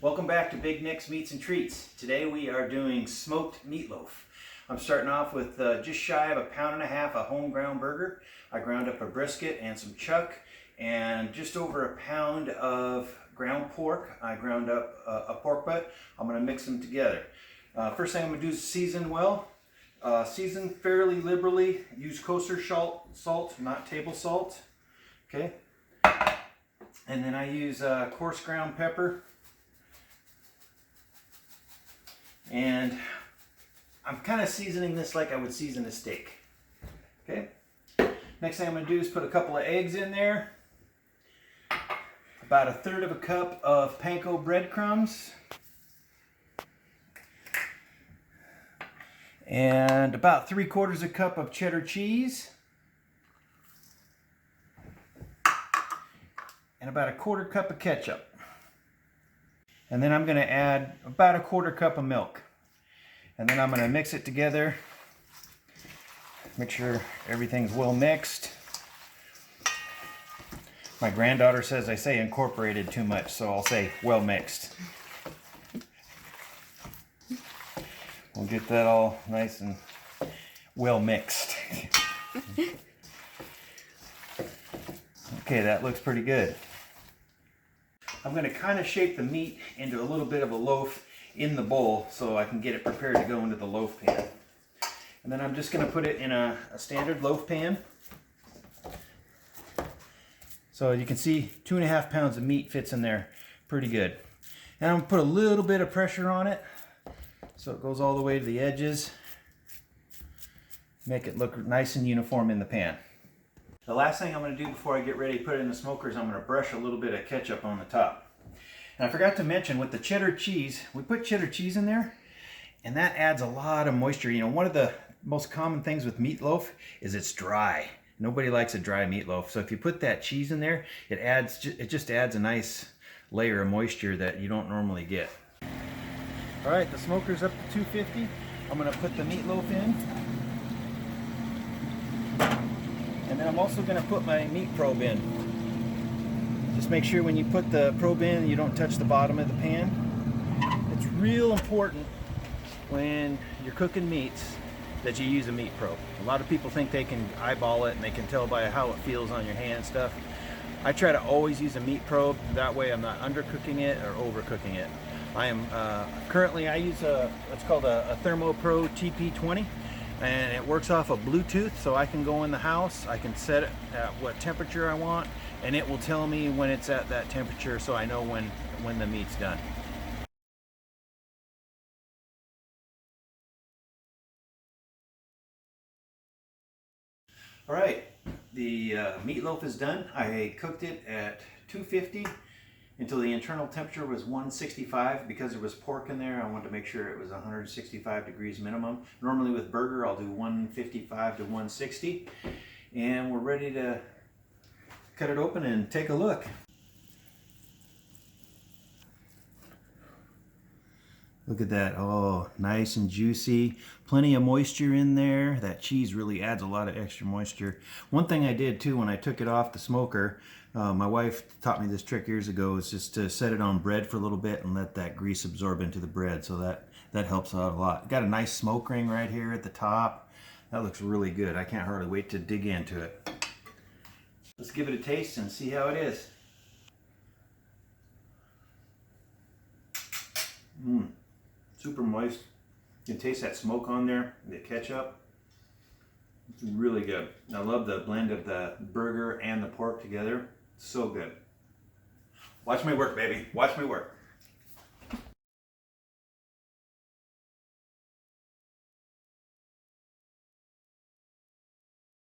Welcome back to Big Nick's Meats and Treats. Today we are doing smoked meatloaf. I'm starting off with just shy of 1.5 pounds of home ground burger. I ground up a brisket and some chuck and just over 1 pound of ground pork. I ground up a pork butt. I'm going to mix them together. First thing I'm going to do is season well. Season fairly liberally. Use kosher salt, not table salt. Okay. And then I use coarse ground pepper. And I'm kind of seasoning this like I would season a steak. Okay. Next thing I'm going to do is put a couple of eggs in there. About 1/3 cup of panko breadcrumbs. And about 3/4 cup of cheddar cheese. And about 1/4 cup of ketchup. And then I'm going to add about 1/4 cup of milk. And then I'm going to mix it together. Make sure everything's well mixed. My granddaughter says I say incorporated too much, so I'll say well mixed. We'll get that all nice and well mixed. Okay, that looks pretty good. I'm going to kind of shape the meat into a little bit of a loaf in the bowl so I can get it prepared to go into the loaf pan. And then I'm just going to put it in a standard loaf pan. So you can see 2.5 pounds of meat fits in there pretty good. And I'm going to put a little bit of pressure on it so it goes all the way to the edges. Make it look nice and uniform in the pan. The last thing I'm going to do before I get ready to put it in the smoker is I'm going to brush a little bit of ketchup on the top. And I forgot to mention, with the cheddar cheese, we put cheddar cheese in there, and that adds a lot of moisture. You know, one of the most common things with meatloaf is it's dry. Nobody likes a dry meatloaf. So if you put that cheese in there, it just adds a nice layer of moisture that you don't normally get. All right, the smoker's up to 250. I'm going to put the meatloaf in. And then I'm also going to put my meat probe in. Just make sure when you put the probe in, you don't touch the bottom of the pan. It's real important when you're cooking meats that you use a meat probe. A lot of people think they can eyeball it and they can tell by how it feels on your hand and stuff. I try to always use a meat probe. That way I'm not undercooking it or overcooking it. I am currently, I use what's called a ThermoPro TP20. And it works off of Bluetooth, so I can go in the house, I can set it at what temperature I want, and it will tell me when it's at that temperature, so I know when the meat's done. All right, the meatloaf is done. I cooked it at 250 until the internal temperature was 165. Because there was pork in there, I wanted to make sure it was 165 degrees minimum. Normally with burger, I'll do 155 to 160. And we're ready to cut it open and take a look. Look at that. Oh, nice and juicy. Plenty of moisture in there. That cheese really adds a lot of extra moisture. One thing I did too when I took it off the smoker, my wife taught me this trick years ago, is just to set it on bread for a little bit and let that grease absorb into the bread. So that helps out a lot. Got a nice smoke ring right here at the top. That looks really good. I can't hardly wait to dig into it. Let's give it a taste and see how it is. Super moist. You can taste that smoke on there, the ketchup. It's really good. I love the blend of the burger and the pork together. So good. Watch me work, baby. Watch me work.